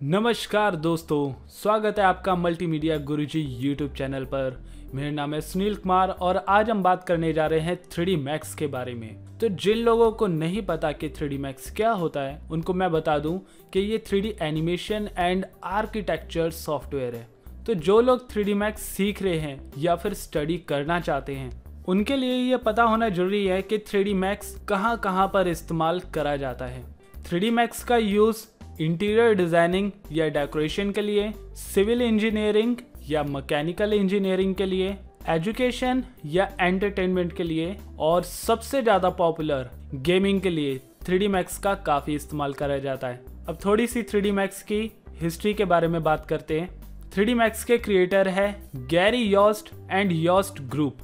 नमस्कार दोस्तों, स्वागत है आपका मल्टीमीडिया गुरुजी यूट्यूब चैनल पर। मेरा नाम है सुनील कुमार और आज हम बात करने जा रहे हैं 3D Max के बारे में। तो जिन लोगों को नहीं पता कि 3D Max क्या होता है उनको मैं बता दूं कि ये 3D animation and architecture software है। तो जो लोग 3D Max सीख रहे हैं या फिर स्टडी करना चाहते हैं उनके लिए ये पता होना जरूरी है कि 3D Max कहाँ कहाँ पर इस्तेमाल करा जाता है। 3D Max का यूज़ इंटीरियर डिज़ाइनिंग या डेकोरेशन के लिए, सिविल इंजीनियरिंग या मैकेनिकल इंजीनियरिंग के लिए, एजुकेशन या एंटरटेनमेंट के लिए और सबसे ज़्यादा पॉपुलर गेमिंग के लिए 3D Max का काफ़ी इस्तेमाल करा जाता है। अब थोड़ी सी 3D Max की हिस्ट्री के बारे में बात करते हैं। 3D Max के क्रिएटर है Gary Yost and Yost group.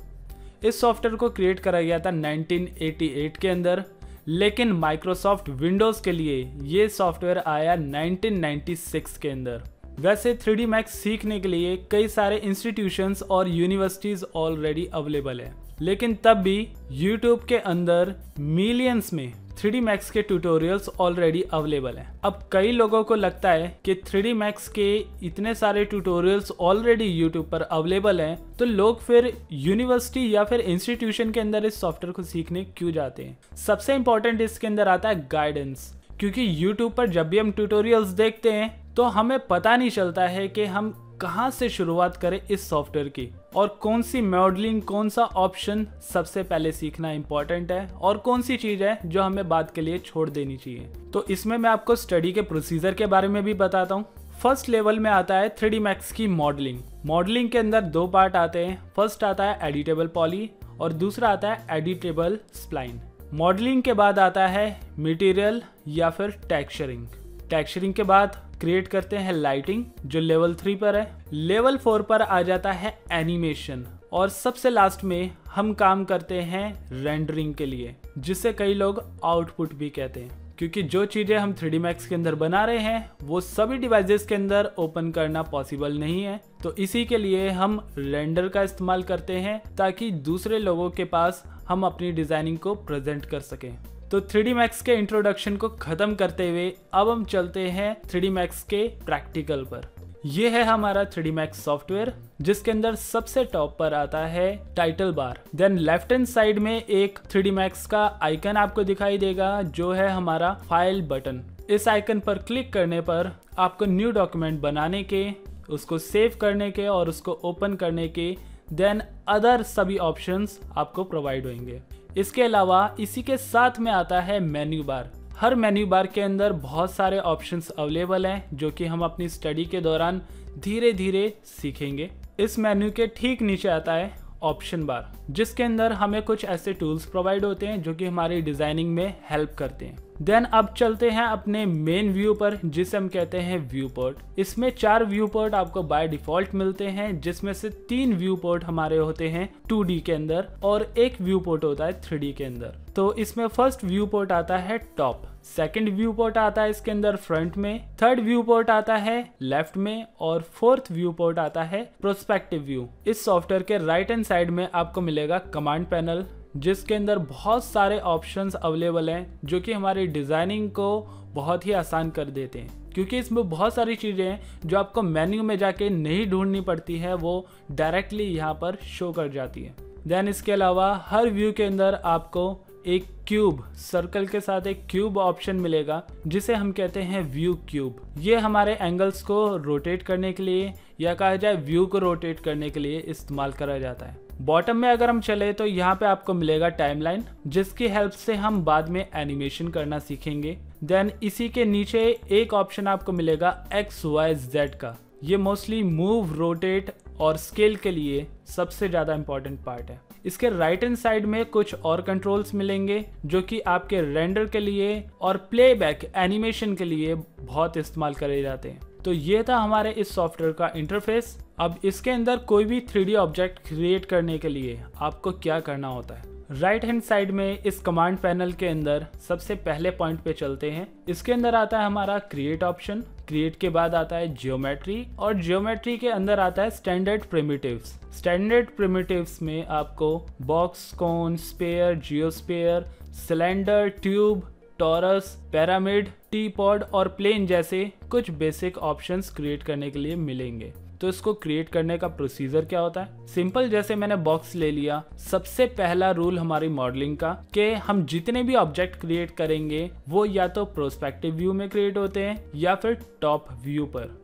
इस सॉफ्टवेयर को क्रिएट करा गया था 1988 के अंदर, लेकिन माइक्रोसॉफ्ट विंडोज़ के लिए ये सॉफ्टवेयर आया 1996 के अंदर। वैसे 3D Max सीखने के लिए कई सारे इंस्टीट्यूशंस और यूनिवर्सिटीज़ ऑलरेडी अवेलेबल है, लेकिन तब भी YouTube के अंदर मिलियंस में 3D Max के ट्यूटोरियल्स ऑलरेडी अवेलेबल हैं। अब कई लोगों को लगता है कि 3D Max के इतने सारे ट्यूटोरियल्स ऑलरेडी YouTube पर अवेलेबल हैं, तो लोग फिर यूनिवर्सिटी या फिर इंस्टीट्यूशन के अंदर इस सॉफ्टवेयर को सीखने क्यों जाते हैं। सबसे इंपॉर्टेंट इसके अंदर आता है गाइडेंस, क्योंकि YouTube पर जब भी हम ट्यूटोरियल्स देखते हैं तो हमें पता नहीं चलता है कि हम कहाँ से शुरुआत करें इस सॉफ्टवेयर की और कौन सी मॉडलिंग, कौन सा ऑप्शन सबसे पहले सीखना इंपॉर्टेंट है और कौन सी चीज़ है जो हमें बाद के लिए छोड़ देनी चाहिए। तो इसमें मैं आपको स्टडी के प्रोसीजर के बारे में भी बताता हूँ। फर्स्ट लेवल में आता है 3D Max की मॉडलिंग। मॉडलिंग के अंदर दो पार्ट आते हैं। फर्स्ट आता है एडिटेबल पॉली और दूसरा आता है एडिटेबल स्प्लाइन। मॉडलिंग के बाद आता है मटेरियल या फिर टेक्सचरिंग। टेक्सचरिंग के बाद क्रिएट करते हैं लाइटिंग, जो लेवल 3 पर है। लेवल 4 पर आ जाता है एनिमेशन और सबसे लास्ट में हम काम करते हैं रेंडरिंग के लिए, जिसे कई लोग आउटपुट भी कहते हैं, क्योंकि जो चीज़ें हम 3D Max के अंदर बना रहे हैं वो सभी डिवाइसेस के अंदर ओपन करना पॉसिबल नहीं है। तो इसी के लिए हम रेंडर का इस्तेमाल करते हैं ताकि दूसरे लोगों के पास हम अपनी डिज़ाइनिंग को प्रेजेंट कर सकें। तो 3D Max के इंट्रोडक्शन को ख़त्म करते हुए अब हम चलते हैं 3D Max के प्रैक्टिकल पर। यह है हमारा 3D Max सॉफ्टवेयर, जिसके अंदर सबसे टॉप पर आता है title bar. Then left hand side में एक 3D Max का आइकन आपको दिखाई देगा, जो है हमारा फाइल बटन। इस आइकन पर क्लिक करने पर आपको न्यू डॉक्यूमेंट बनाने के, उसको सेव करने के और उसको ओपन करने के देन अदर सभी ऑप्शंस आपको प्रोवाइड होंगे। इसके अलावा इसी के साथ में आता है मेन्यू बार। हर मेन्यू बार के अंदर बहुत सारे ऑप्शंस अवेलेबल हैं, जो कि हम अपनी स्टडी के दौरान धीरे धीरे सीखेंगे। इस मेन्यू के ठीक नीचे आता है ऑप्शन बार, जिसके अंदर हमें कुछ ऐसे टूल्स प्रोवाइड होते हैं जो कि हमारी डिज़ाइनिंग में हेल्प करते हैं। देन अब चलते हैं अपने मेन व्यू पर, जिसे हम कहते हैं व्यू पोर्ट। इसमें 4 व्यू पोर्ट आपको बाय डिफॉल्ट मिलते हैं, जिसमें से 3 व्यू पोर्ट हमारे होते हैं 2D के अंदर और एक व्यू पोर्ट होता है 3D के अंदर। तो इसमें फर्स्ट व्यू पोर्ट आता है टॉप, सेकंड व्यू पोर्ट आता है इसके अंदर फ्रंट में, थर्ड व्यू पोर्ट आता है लेफ्ट में और फोर्थ व्यू पोर्ट आता है प्रोस्पेक्टिव व्यू। इस सॉफ्टवेयर के राइट हैंड साइड में आपको मिलेगा कमांड पैनल, जिसके अंदर बहुत सारे ऑप्शंस अवेलेबल हैं, जो कि हमारी डिज़ाइनिंग को बहुत ही आसान कर देते हैं, क्योंकि इसमें बहुत सारी चीज़ें हैं जो आपको मेन्यू में जाके नहीं ढूंढनी पड़ती है, वो डायरेक्टली यहाँ पर शो कर जाती है। देन इसके अलावा हर व्यू के अंदर आपको एक क्यूब, सर्कल के साथ एक क्यूब ऑप्शन मिलेगा, जिसे हम कहते हैं व्यू क्यूब। ये हमारे एंगल्स को रोटेट करने के लिए या कहा जाए व्यू को रोटेट करने के लिए इस्तेमाल करा जाता है। बॉटम में अगर हम चले तो यहाँ पे आपको मिलेगा टाइमलाइन, जिसकी हेल्प से हम बाद में एनिमेशन करना सीखेंगे। देन इसी के नीचे एक ऑप्शन आपको मिलेगा XYZ का। ये मोस्टली मूव, रोटेट और स्केल के लिए सबसे ज़्यादा इंपॉर्टेंट पार्ट है। इसके राइट हैंड साइड में कुछ और कंट्रोल्स मिलेंगे, जो कि आपके रेंडर के लिए और प्लेबैक एनिमेशन के लिए बहुत इस्तेमाल करे जाते हैं। तो ये था हमारे इस सॉफ्टवेयर का इंटरफेस। अब इसके अंदर कोई भी 3D ऑब्जेक्ट क्रिएट करने के लिए आपको क्या करना होता है। राइट हैंड साइड में इस कमांड पैनल के अंदर सबसे पहले पॉइंट पे चलते हैं। इसके अंदर आता है हमारा क्रिएट ऑप्शन। क्रिएट के बाद आता है जियोमेट्री और जियोमेट्री के अंदर आता है स्टैंडर्ड प्रिमिटिव्स। स्टैंडर्ड प्रिमिटिव्स में आपको box, cone, sphere, geosphere, cylinder, tube, torus, pyramid, teapot और प्लेन जैसे कुछ बेसिक ऑप्शंस क्रिएट करने के लिए मिलेंगे। तो इसको क्रिएट करने का प्रोसीजर क्या होता है? सिंपल, जैसे मैंने बॉक्स ले लिया, सबसे पहला रूल हमारी मॉडलिंग का कि हम जितने भी ऑब्जेक्ट क्रिएट करेंगे वो या तो प्रोस्पेक्टिव व्यू में क्रिएट होते हैं या फिर टॉप व्यू पर।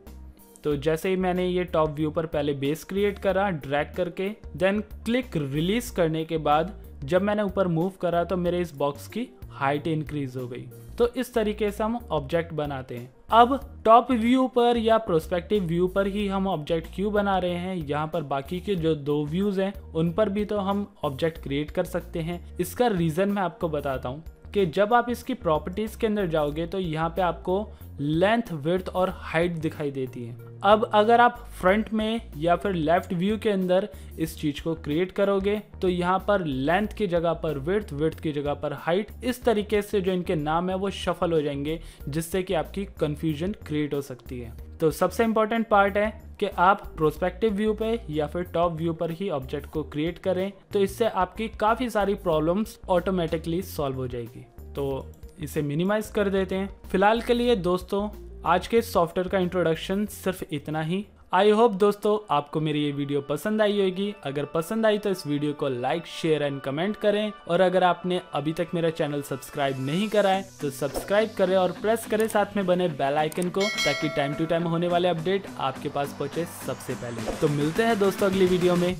तो जैसे ही मैंने ये टॉप व्यू पर पहले बेस क्रिएट करा ड्रैग करके, देन क्लिक रिलीज करने के बाद जब मैंने ऊपर मूव करा तो मेरे इस बॉक्स की हाइट इंक्रीज हो गई। तो इस तरीके से हम ऑब्जेक्ट बनाते हैं। अब टॉप व्यू पर या प्रोस्पेक्टिव व्यू पर ही हम ऑब्जेक्ट क्यों बना रहे हैं? यहाँ पर बाकी के जो 2 व्यूज हैं उन पर भी तो हम ऑब्जेक्ट क्रिएट कर सकते हैं। इसका रीजन मैं आपको बताता हूँ कि जब आप इसकी प्रॉपर्टीज के अंदर जाओगे तो यहाँ पे आपको लेंथ, विड्थ और हाइट दिखाई देती है। अब अगर आप फ्रंट में या फिर लेफ्ट व्यू के अंदर इस चीज को क्रिएट करोगे तो यहाँ पर लेंथ की जगह पर विड्थ, विड्थ की जगह पर हाइट, इस तरीके से जो इनके नाम है वो शफल हो जाएंगे, जिससे कि आपकी कंफ्यूजन क्रिएट हो सकती है। तो सबसे इंपॉर्टेंट पार्ट है कि आप प्रोस्पेक्टिव व्यू पे या फिर टॉप व्यू पर ही ऑब्जेक्ट को क्रिएट करें, तो इससे आपकी काफी सारी प्रॉब्लम्स ऑटोमेटिकली सॉल्व हो जाएगी। तो इसे मिनिमाइज कर देते हैं। फिलहाल के लिए दोस्तों आज के सॉफ्टवेयर का इंट्रोडक्शन सिर्फ इतना ही। आई होप दोस्तों आपको मेरी ये वीडियो पसंद आई होगी। अगर पसंद आई तो इस वीडियो को लाइक, शेयर एंड कमेंट करें, और अगर आपने अभी तक मेरा चैनल सब्सक्राइब नहीं करा है तो सब्सक्राइब करें और प्रेस करें साथ में बने बेल आइकन को, ताकि टाइम टू टाइम होने वाले अपडेट आपके पास पहुंचे सबसे पहले। तो मिलते हैं दोस्तों अगली वीडियो में।